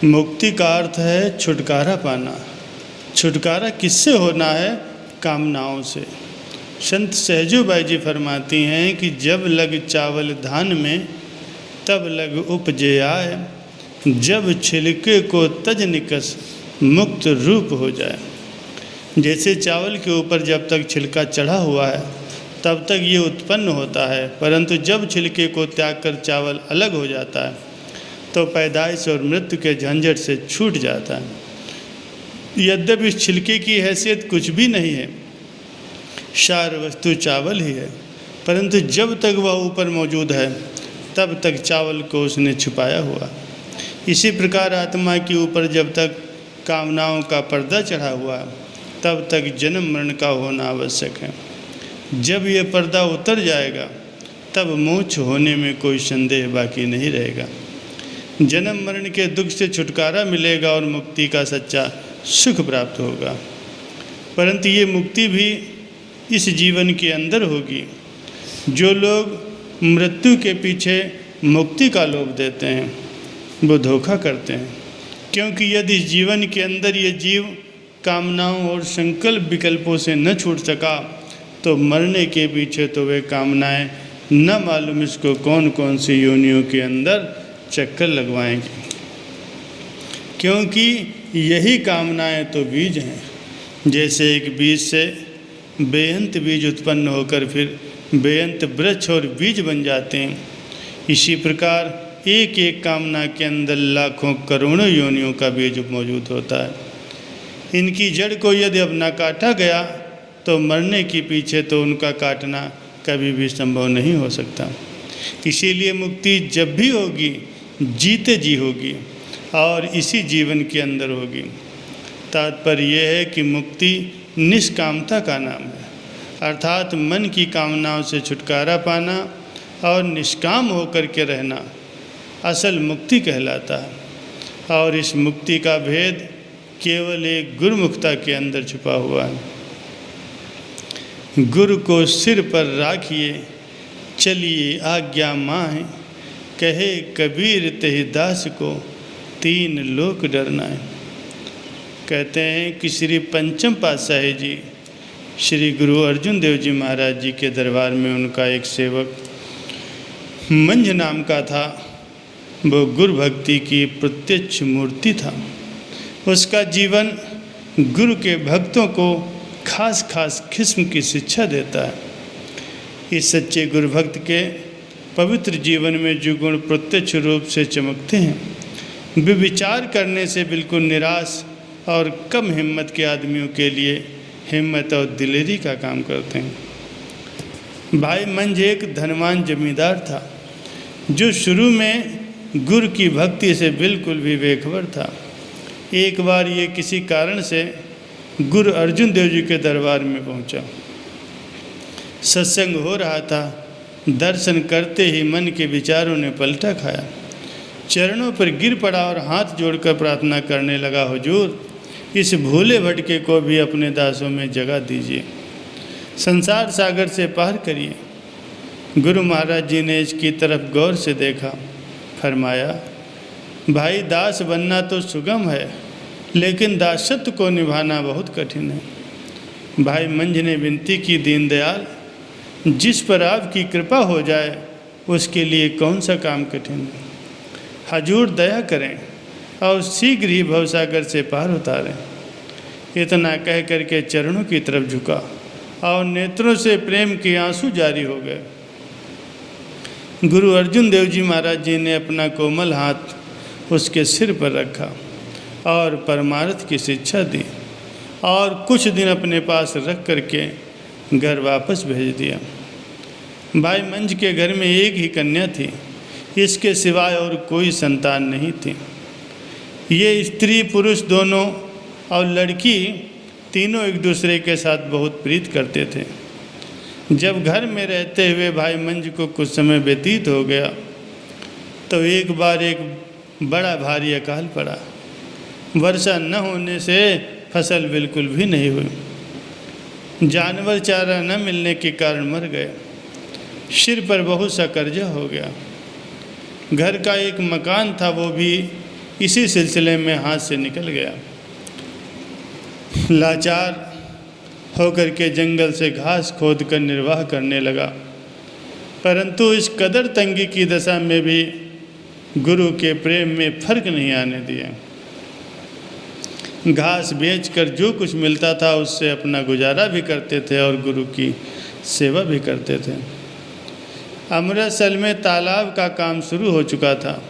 मुक्ति का अर्थ है छुटकारा पाना। छुटकारा किससे होना है? कामनाओं से। संत सहजूबाई जी फरमाती हैं कि जब लग चावल धान में तब लग उपजे आए, जब छिलके को तज निकस मुक्त रूप हो जाए। जैसे चावल के ऊपर जब तक छिलका चढ़ा हुआ है तब तक ये उत्पन्न होता है, परंतु जब छिलके को त्याग कर चावल अलग हो जाता है तो पैदाइश और मृत्यु के झंझट से छूट जाता है। यद्यपि इस छिलके की हैसियत कुछ भी नहीं है, सार वस्तु चावल ही है, परंतु जब तक वह ऊपर मौजूद है तब तक चावल को उसने छुपाया हुआ। इसी प्रकार आत्मा के ऊपर जब तक कामनाओं का पर्दा चढ़ा हुआ है तब तक जन्म मरण का होना आवश्यक है। जब यह पर्दा उतर जाएगा तब मोक्ष होने में कोई संदेह बाकी नहीं रहेगा। जन्म मरण के दुख से छुटकारा मिलेगा और मुक्ति का सच्चा सुख प्राप्त होगा। परंतु ये मुक्ति भी इस जीवन के अंदर होगी। जो लोग मृत्यु के पीछे मुक्ति का लोभ देते हैं वो धोखा करते हैं, क्योंकि यदि जीवन के अंदर ये जीव कामनाओं और संकल्प विकल्पों से न छूट सका तो मरने के पीछे तो वे कामनाएं न मालूम इसको कौन कौन सी योनियों के अंदर चक्कर लगवाएंगे, क्योंकि यही कामनाएं तो बीज हैं। जैसे एक बीज से बेअंत बीज उत्पन्न होकर फिर बेअंत वृक्ष और बीज बन जाते हैं, इसी प्रकार एक एक कामना के अंदर लाखों करोड़ों योनियों का बीज मौजूद होता है। इनकी जड़ को यदि अब न काटा गया तो मरने के पीछे तो उनका काटना कभी भी संभव नहीं हो सकता। इसीलिए मुक्ति जब भी होगी जीते जी होगी और इसी जीवन के अंदर होगी। तात्पर्य यह है कि मुक्ति निष्कामता का नाम है, अर्थात मन की कामनाओं से छुटकारा पाना और निष्काम होकर के रहना असल मुक्ति कहलाता है। और इस मुक्ति का भेद केवल एक गुरुमुखता के अंदर छुपा हुआ है। गुरु को सिर पर राखिए चलिए आज्ञा माहे, कहे कबीर तेहि दास को तीन लोक डरना है। कहते हैं कि श्री पंचम पातशाही जी श्री गुरु अर्जुन देव जी महाराज जी के दरबार में उनका एक सेवक मंझ नाम का था। वो गुरु भक्ति की प्रत्यक्ष मूर्ति था। उसका जीवन गुरु के भक्तों को खास खास किस्म की शिक्षा देता है। इस सच्चे गुरु भक्त के पवित्र जीवन में जो गुण प्रत्यक्ष रूप से चमकते हैं वे विचार करने से बिल्कुल निराश और कम हिम्मत के आदमियों के लिए हिम्मत और दिलेरी का काम करते हैं। भाई मंझ एक धनवान जमींदार था जो शुरू में गुरु की भक्ति से बिल्कुल भी बेखबर था। एक बार ये किसी कारण से गुरु अर्जुन देव जी के दरबार में पहुंचा। सत्संग हो रहा था। दर्शन करते ही मन के विचारों ने पलटा खाया। चरणों पर गिर पड़ा और हाथ जोड़कर प्रार्थना करने लगा, हुजूर इस भूले भटके को भी अपने दासों में जगह दीजिए, संसार सागर से पार करिए। गुरु महाराज जी ने इसकी तरफ गौर से देखा, फरमाया, भाई दास बनना तो सुगम है लेकिन दासत्व को निभाना बहुत कठिन है। भाई मंझ ने विनती की, दीनदयाल जिस पर आपकी कृपा हो जाए उसके लिए कौन सा काम कठिन है। हजूर दया करें और शीघ्र ही भवसागर से पार उतारें। इतना कह करके चरणों की तरफ झुका और नेत्रों से प्रेम के आंसू जारी हो गए। गुरु अर्जुन देव जी महाराज जी ने अपना कोमल हाथ उसके सिर पर रखा और परमार्थ की शिक्षा दी और कुछ दिन अपने पास रख करके घर वापस भेज दिया। भाई मंझ के घर में एक ही कन्या थी, इसके सिवाय और कोई संतान नहीं थी। ये स्त्री पुरुष दोनों और लड़की तीनों एक दूसरे के साथ बहुत प्रीत करते थे। जब घर में रहते हुए भाई मंझ को कुछ समय व्यतीत हो गया तो एक बार एक बड़ा भारी अकाल पड़ा। वर्षा न होने से फसल बिल्कुल भी नहीं हुई। जानवर चारा न मिलने के कारण मर गए। सिर पर बहुत सा कर्जा हो गया। घर का एक मकान था वो भी इसी सिलसिले में हाथ से निकल गया। लाचार होकर के जंगल से घास खोद कर निर्वाह करने लगा, परंतु इस कदर तंगी की दशा में भी गुरु के प्रेम में फर्क नहीं आने दिया। घास बेचकर जो कुछ मिलता था उससे अपना गुजारा भी करते थे और गुरु की सेवा भी करते थे। अमृतसर में तालाब का काम शुरू हो चुका था।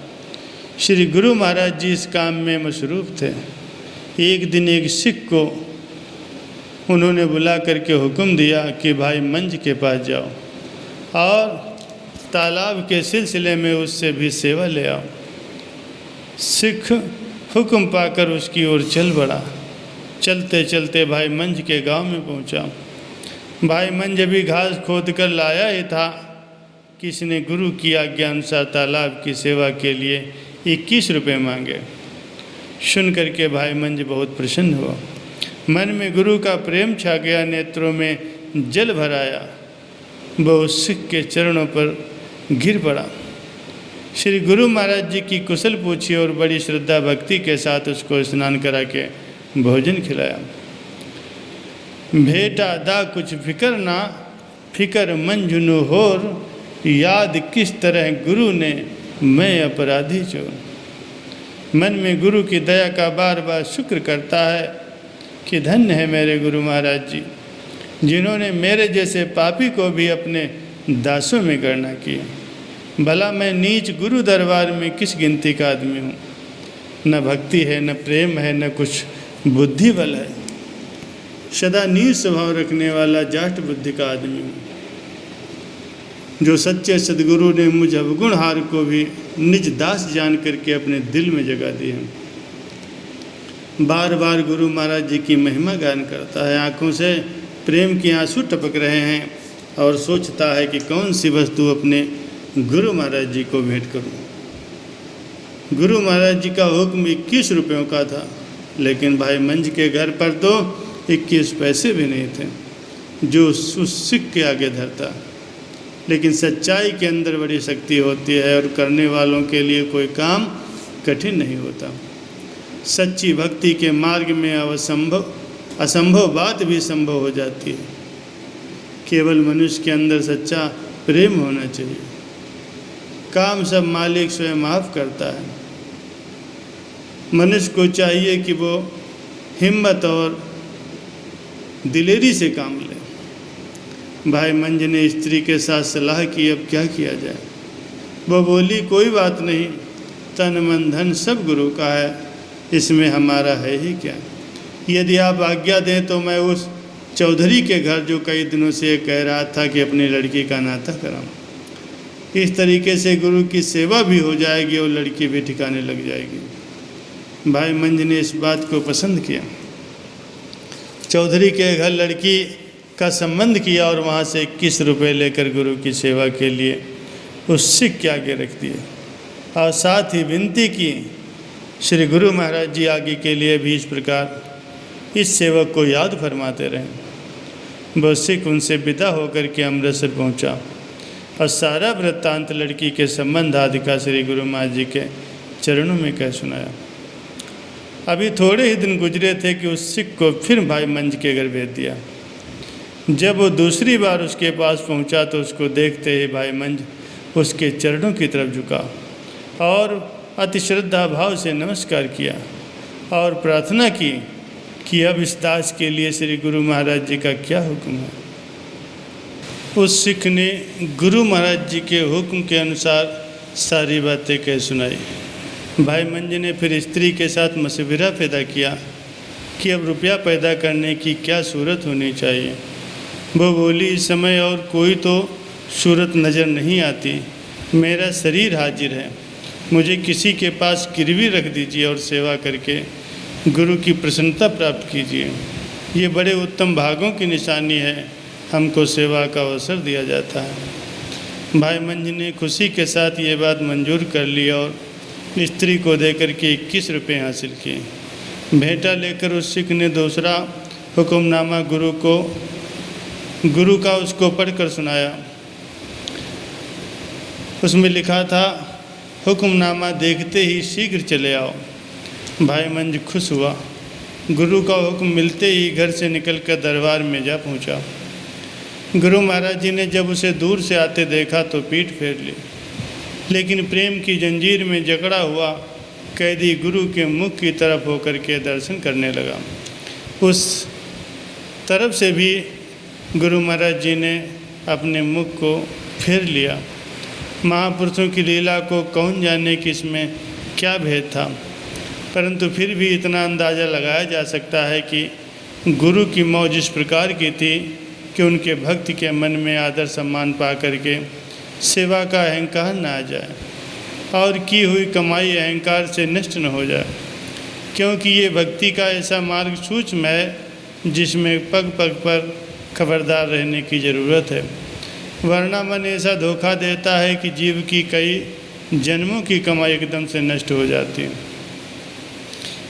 श्री गुरु महाराज जी इस काम में मशरूफ़ थे। एक दिन एक सिख को उन्होंने बुला करके हुक्म दिया कि भाई मंज के पास जाओ और तालाब के सिलसिले में उससे भी सेवा ले आओ। सिख हुक्म पाकर उसकी ओर चल पड़ा। चलते चलते भाई मंज के गांव में पहुंचा। भाई मंज भी घास खोद कर लाया ही था कि इसने गुरु की आज्ञा अनुसार तालाब की सेवा के लिए 21 रुपये मांगे। सुन करके भाई मंज बहुत प्रसन्न हुआ। मन में गुरु का प्रेम छा गया, नेत्रों में जल भर आया। वह उस सिख के चरणों पर गिर पड़ा। श्री गुरु महाराज जी की कुशल पूछी और बड़ी श्रद्धा भक्ति के साथ उसको स्नान करा के भोजन खिलाया। भेटा दा कुछ फिकर ना, फिकर मंजुनु होर, याद किस तरह गुरु ने मैं अपराधी चोर। मन में गुरु की दया का बार बार शुक्र करता है कि धन्य है मेरे गुरु महाराज जी, जिन्होंने मेरे जैसे पापी को भी अपने दासों में गणना की। भला मैं नीच गुरु दरबार में किस गिनती का आदमी हूँ। न भक्ति है, न प्रेम है, न कुछ बुद्धि बल है। सदा नीच स्वभाव रखने वाला जाट बुद्धि का आदमी हूँ। जो सच्चे सदगुरु ने मुझ अवगुण हार को भी निज दास जान करके अपने दिल में जगा दिया। बार बार गुरु महाराज जी की महिमा गान करता है। आँखों से प्रेम के आंसू टपक रहे हैं और सोचता है कि कौन सी वस्तु अपने गुरु महाराज जी को भेंट करूं। गुरु महाराज जी का हुक्म 21 रुपयों का था, लेकिन भाई मंज के घर पर तो 21 पैसे भी नहीं थे जो उस सिख के आगे धरता। लेकिन सच्चाई के अंदर बड़ी शक्ति होती है और करने वालों के लिए कोई काम कठिन नहीं होता। सच्ची भक्ति के मार्ग में असंभव बात भी संभव हो जाती है। केवल मनुष्य के अंदर सच्चा प्रेम होना चाहिए। काम सब मालिक स्वयं माफ़ करता है। मनुष्य को चाहिए कि वो हिम्मत और दिलेरी से काम ले। भाई मंज ने स्त्री के साथ सलाह की, अब क्या किया जाए। वो बोली, कोई बात नहीं, तन मन धन सब गुरु का है, इसमें हमारा है ही क्या। यदि आप आज्ञा दें तो मैं उस चौधरी के घर, जो कई दिनों से कह रहा था कि अपनी लड़की का नाता कराऊं, इस तरीके से गुरु की सेवा भी हो जाएगी और लड़की भी ठिकाने लग जाएगी। भाई मंज ने इस बात को पसंद किया। चौधरी के घर लड़की का संबंध किया और वहाँ से 21 रुपये लेकर गुरु की सेवा के लिए उस सिख के आगे रख दिए और साथ ही विनती की, श्री गुरु महाराज जी आगे के लिए भी इस प्रकार इस सेवक को याद फरमाते रहें। वह सिख उनसे विदा होकर के अमृतसर पहुँचा और सारा वृत्तांत लड़की के संबंध आदि का श्री गुरु महाराज जी के चरणों में कह सुनाया। अभी थोड़े ही दिन गुजरे थे कि उस सिख को फिर भाई मंज के घर भेज दिया। जब वो दूसरी बार उसके पास पहुंचा तो उसको देखते ही भाई मंज उसके चरणों की तरफ झुका और अति श्रद्धा भाव से नमस्कार किया और प्रार्थना की कि अब इस दास के लिए श्री गुरु महाराज जी का क्या हुक्म है। उस सिख ने गुरु महाराज जी के हुक्म के अनुसार सारी बातें कह सुनाई। भाई मंज ने फिर स्त्री के साथ मशविरा पैदा किया कि अब रुपया पैदा करने की क्या सूरत होनी चाहिए। वो बोली, इस समय और कोई तो सूरत नज़र नहीं आती, मेरा शरीर हाजिर है, मुझे किसी के पास गिरवी रख दीजिए और सेवा करके गुरु की प्रसन्नता प्राप्त कीजिए। ये बड़े उत्तम भागों की निशानी है, हमको सेवा का अवसर दिया जाता है। भाई मंज ने खुशी के साथ ये बात मंजूर कर ली और स्त्री को देकर के 21 रुपये हासिल किए। भेंटा लेकर उस सिख ने दूसरा हुक्मनामा गुरु का उसको पढ़कर सुनाया। उसमें लिखा था, हुक्मनामा देखते ही शीघ्र चले आओ, भाई मंज खुश हुआ। गुरु का हुक्म मिलते ही घर से निकलकर दरबार में जा पहुंचा। गुरु महाराज जी ने जब उसे दूर से आते देखा तो पीठ फेर ली, लेकिन प्रेम की जंजीर में जकड़ा हुआ कैदी गुरु के मुख की तरफ होकर के दर्शन करने लगा। उस तरफ से भी गुरु महाराज जी ने अपने मुख को फेर लिया। महापुरुषों की लीला को कौन जाने कि इसमें क्या भेद था, परंतु फिर भी इतना अंदाज़ा लगाया जा सकता है कि गुरु की मौज इस प्रकार की थी कि उनके भक्त के मन में आदर सम्मान पा करके सेवा का अहंकार न आ जाए और की हुई कमाई अहंकार से नष्ट न हो जाए, क्योंकि ये भक्ति का ऐसा मार्ग सूक्ष्म है जिसमें पग पग पर खबरदार रहने की ज़रूरत है, वरना मन ऐसा धोखा देता है कि जीव की कई जन्मों की कमाई एकदम से नष्ट हो जाती है।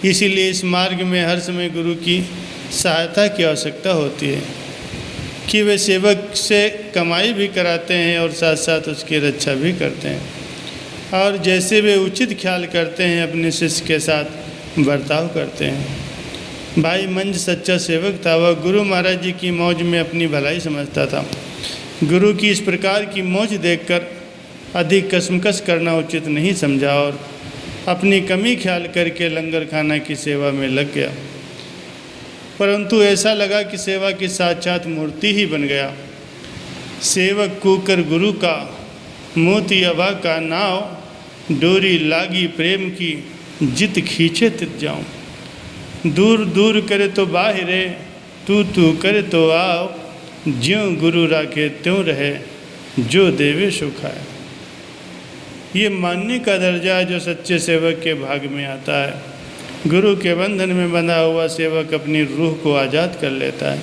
इसीलिए इस मार्ग में हर समय गुरु की सहायता की आवश्यकता होती है कि वे सेवक से कमाई भी कराते हैं और साथ साथ उसकी रक्षा भी करते हैं, और जैसे वे उचित ख्याल करते हैं अपने शिष्य के साथ बर्ताव करते हैं। भाई मंज सच्चा सेवक था। वह गुरु महाराज जी की मौज में अपनी भलाई समझता था। गुरु की इस प्रकार की मौज देखकर अधिक कसमकस करना उचित नहीं समझा और अपनी कमी ख्याल करके लंगर खाना की सेवा में लग गया, परंतु ऐसा लगा कि सेवा की साक्षात मूर्ति ही बन गया। सेवक कूकर गुरु का, मोती अभा का नाव, डोरी लागी प्रेम की, जित खींचे तित जाऊं। दूर दूर करे तो बाहिरे, तू तू करे तो आओ, ज्यों गुरु राखे त्यों रहे, जो देवे सुखाए। ये मानने का दर्जा जो सच्चे सेवक के भाग में आता है। गुरु के बंधन में बंधा हुआ सेवक अपनी रूह को आज़ाद कर लेता है,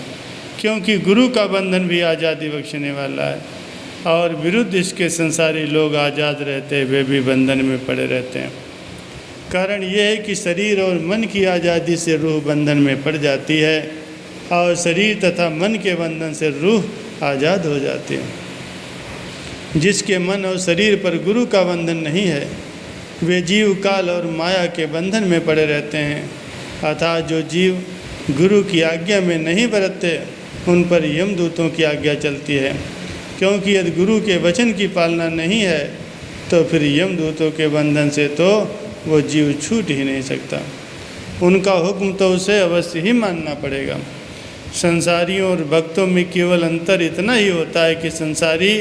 क्योंकि गुरु का बंधन भी आज़ादी बख्शने वाला है, और विरुद्ध इसके संसारी लोग आज़ाद रहते हुए भी बंधन में पड़े रहते हैं। कारण यह है कि शरीर और मन की आज़ादी से रूह बंधन में पड़ जाती है और शरीर तथा मन के बंधन से रूह आज़ाद हो जाती है। जिसके मन और शरीर पर गुरु का बंधन नहीं है वे जीव काल और माया के बंधन में पड़े रहते हैं। अतः जो जीव गुरु की आज्ञा में नहीं बरतते उन पर यमदूतों की आज्ञा चलती है, क्योंकि यदि गुरु के वचन की पालना नहीं है तो फिर यमदूतों के बंधन से तो वो जीव छूट ही नहीं सकता। उनका हुक्म तो उसे अवश्य ही मानना पड़ेगा। संसारियों और भक्तों में केवल अंतर इतना ही होता है कि संसारी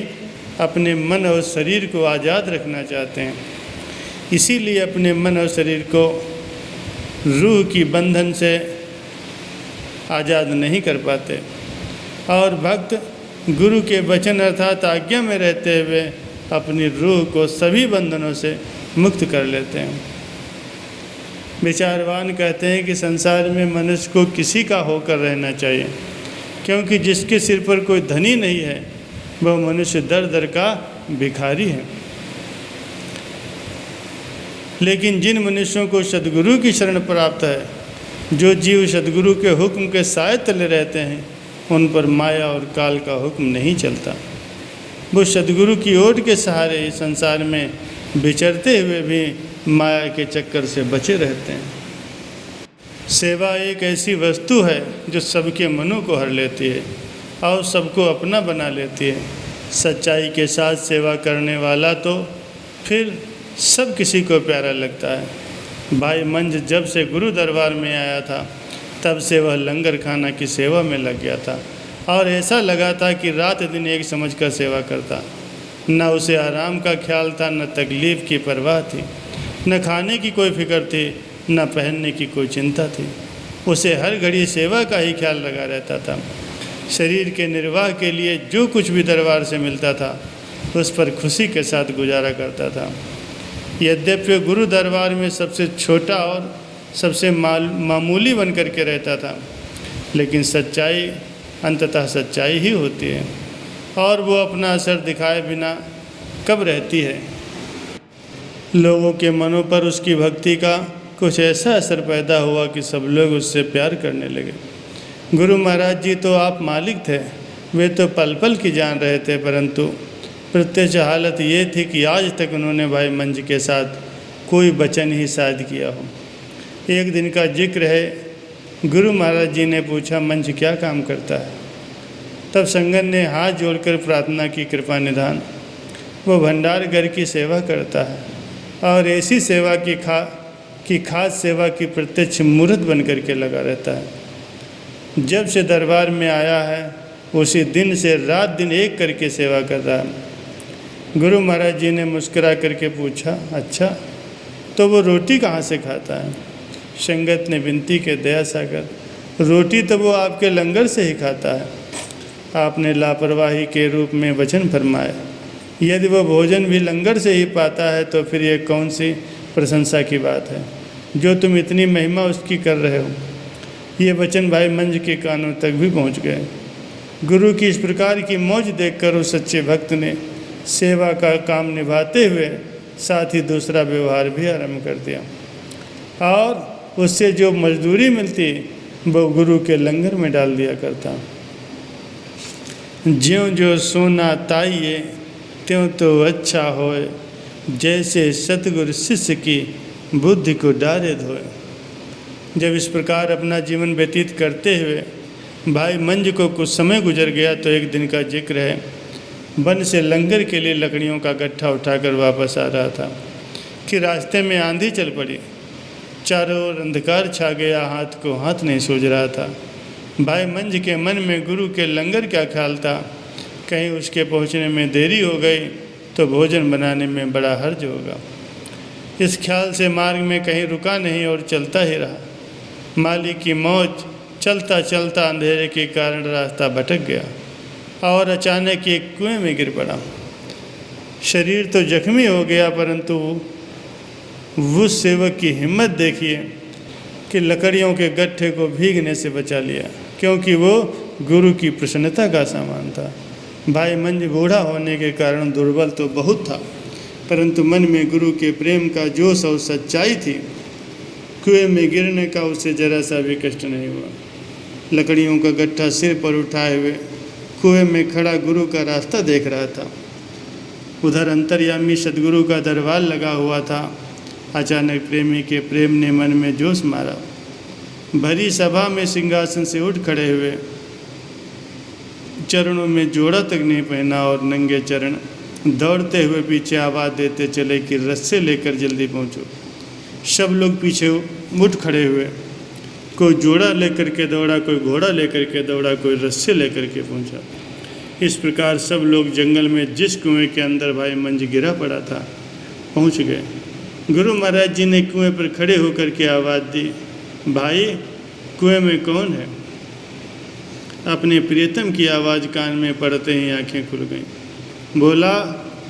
अपने मन और शरीर को आज़ाद रखना चाहते हैं, इसीलिए अपने मन और शरीर को रूह की बंधन से आज़ाद नहीं कर पाते, और भक्त गुरु के वचन अर्थात आज्ञा में रहते हुए अपनी रूह को सभी बंधनों से मुक्त कर लेते हैं। विचारवान कहते हैं कि संसार में मनुष्य को किसी का होकर रहना चाहिए, क्योंकि जिसके सिर पर कोई धनी नहीं है वह मनुष्य दर दर का भिखारी है। लेकिन जिन मनुष्यों को सद्गुरु की शरण प्राप्त है, जो जीव सद्गुरु के हुक्म के साए तले रहते हैं, उन पर माया और काल का हुक्म नहीं चलता। वो सद्गुरु की ओट के सहारे इस संसार में विचरते हुए भी माया के चक्कर से बचे रहते हैं। सेवा एक ऐसी वस्तु है जो सबके मनों को हर लेती है और सबको अपना बना लेती है। सच्चाई के साथ सेवा करने वाला तो फिर सब किसी को प्यारा लगता है। भाई मंज जब से गुरु दरबार में आया था तब से वह लंगर खाना की सेवा में लग गया था, और ऐसा लगा था कि रात दिन एक समझकर सेवा करता। न उसे आराम का ख्याल था, न तकलीफ़ की परवाह थी, न खाने की कोई फिक्र थी, न पहनने की कोई चिंता थी। उसे हर घड़ी सेवा का ही ख्याल लगा रहता था। शरीर के निर्वाह के लिए जो कुछ भी दरबार से मिलता था उस पर खुशी के साथ गुजारा करता था। यद्यपि गुरु दरबार में सबसे छोटा और सबसे मामूली बन कर के रहता था, लेकिन सच्चाई अंततः सच्चाई ही होती है, और वो अपना असर दिखाए बिना कब रहती है। लोगों के मनों पर उसकी भक्ति का कुछ ऐसा असर पैदा हुआ कि सब लोग उससे प्यार करने लगे। गुरु महाराज जी तो आप मालिक थे, वे तो पल पल की जान रहे थे, परंतु प्रत्यक्ष हालत ये थी कि आज तक उन्होंने भाई मंज के साथ कोई वचन ही शायद किया हो। एक दिन का जिक्र है, गुरु महाराज जी ने पूछा मंज क्या काम करता है। तब संगत ने हाथ जोड़कर प्रार्थना की, कृपा निधान वो भंडार घर की सेवा करता है और ऐसी सेवा की खास सेवा की प्रत्यक्ष मूर्त बन कर के लगा रहता है। जब से दरबार में आया है उसी दिन से रात दिन एक करके सेवा कर रहा है। गुरु महाराज जी ने मुस्कुरा करके पूछा, अच्छा तो वो रोटी कहाँ से खाता है। संगत ने विनती के, दया सागर रोटी तो वो आपके लंगर से ही खाता है। आपने लापरवाही के रूप में वचन फरमाए, यदि वो भोजन भी लंगर से ही पाता है तो फिर ये कौन सी प्रशंसा की बात है जो तुम इतनी महिमा उसकी कर रहे हो। ये वचन भाई मंज के कानों तक भी पहुंच गए। गुरु की इस प्रकार की मौज देखकर उस सच्चे भक्त ने सेवा का काम निभाते हुए साथ ही दूसरा व्यवहार भी आरंभ कर दिया और उससे जो मजदूरी मिलती वो गुरु के लंगर में डाल दिया करता। ज्यों जो सोना ताइये त्यों तो अच्छा होए, जैसे सतगुरु शिष्य की बुद्धि को डारे धोए। जब इस प्रकार अपना जीवन व्यतीत करते हुए भाई मंज को कुछ समय गुजर गया तो एक दिन का जिक्र है, वन से लंगर के लिए लकड़ियों का गट्ठा उठाकर वापस आ रहा था कि रास्ते में आंधी चल पड़ी। चारों ओर अंधकार छा गया, हाथ को हाथ नहीं सूझ रहा था। भाई मंज के मन में गुरु के लंगर का ख्याल था, कहीं उसके पहुंचने में देरी हो गई तो भोजन बनाने में बड़ा हर्ज होगा। इस ख्याल से मार्ग में कहीं रुका नहीं और चलता ही रहा। मालिक की मौज, चलता चलता अंधेरे के कारण रास्ता भटक गया और अचानक एक कुएं में गिर पड़ा। शरीर तो जख्मी हो गया, परंतु उस सेवक की हिम्मत देखिए कि लकड़ियों के गट्ठे को भीगने से बचा लिया, क्योंकि वो गुरु की प्रसन्नता का सामान था। भाई मंज बूढ़ा होने के कारण दुर्बल तो बहुत था, परंतु मन में गुरु के प्रेम का जोश और सच्चाई थी। कुएं में गिरने का उसे जरा सा भी कष्ट नहीं हुआ। लकड़ियों का गट्ठा सिर पर उठाए हुए कुएं में खड़ा गुरु का रास्ता देख रहा था। उधर अंतर्यामी सदगुरु का दरबार लगा हुआ था। अचानक प्रेमी के प्रेम ने मन में जोश मारा। भरी सभा में सिंहासन से उठ खड़े हुए, चरणों में जोड़ा तक नहीं पहना और नंगे चरण दौड़ते हुए पीछे आवाज़ देते चले कि रस्से लेकर जल्दी पहुंचो। सब लोग पीछे उठ खड़े हुए, कोई जोड़ा लेकर के दौड़ा, कोई घोड़ा लेकर के दौड़ा, कोई रस्से लेकर के पहुंचा। इस प्रकार सब लोग जंगल में जिस कुएं के अंदर भाई मंज गिरा पड़ा था पहुंच गए। गुरु महाराज जी ने कुएं पर खड़े होकर के आवाज़ दी, भाई कुएं में कौन है। अपने प्रियतम की आवाज़ कान में पड़ते ही आंखें खुल गईं। बोला,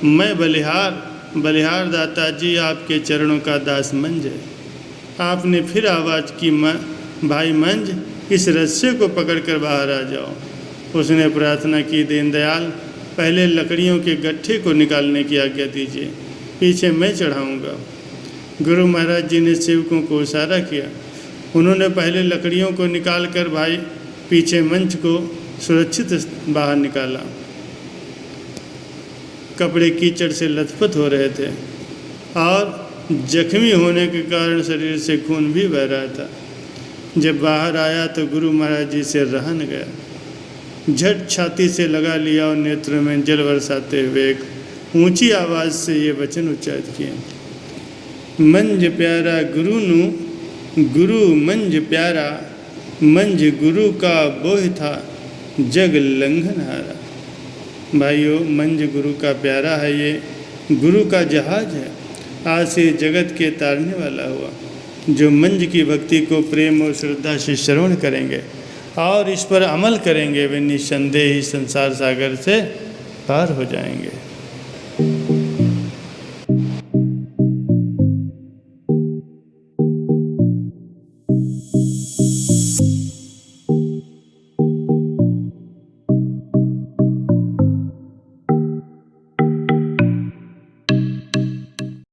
मैं बलिहार दाता जी आपके चरणों का दास मंज है। आपने फिर आवाज़ की, भाई मंज इस रस्से को पकड़कर बाहर आ जाओ। उसने प्रार्थना की, दीनदयाल पहले लकड़ियों के गट्ठे को निकालने की आज्ञा दीजिए, पीछे मैं चढ़ाऊँगा। गुरु महाराज जी ने सेवकों को इशारा किया। उन्होंने पहले लकड़ियों को निकाल कर भाई पीछे मंच को सुरक्षित बाहर निकाला। कपड़े कीचड़ से लथपथ हो रहे थे और जख्मी होने के कारण शरीर से खून भी बह रहा था। जब बाहर आया तो गुरु महाराज जी से रहा न गया। झट छाती से लगा लिया और नेत्रों में जल बरसाते हुए एक ऊंची आवाज़ से ये वचन उच्चारित किए, मंज प्यारा गुरु मंज प्यारा, मंज गुरु का बोह था जग लंघन हारा। भाइयों, मंज गुरु का प्यारा है, ये गुरु का जहाज है। आज से जगत के तारने वाला हुआ। जो मंज की भक्ति को प्रेम और श्रद्धा से श्रवण करेंगे और इस पर अमल करेंगे, वे निस्संदेह ही संसार सागर से पार हो जाएंगे।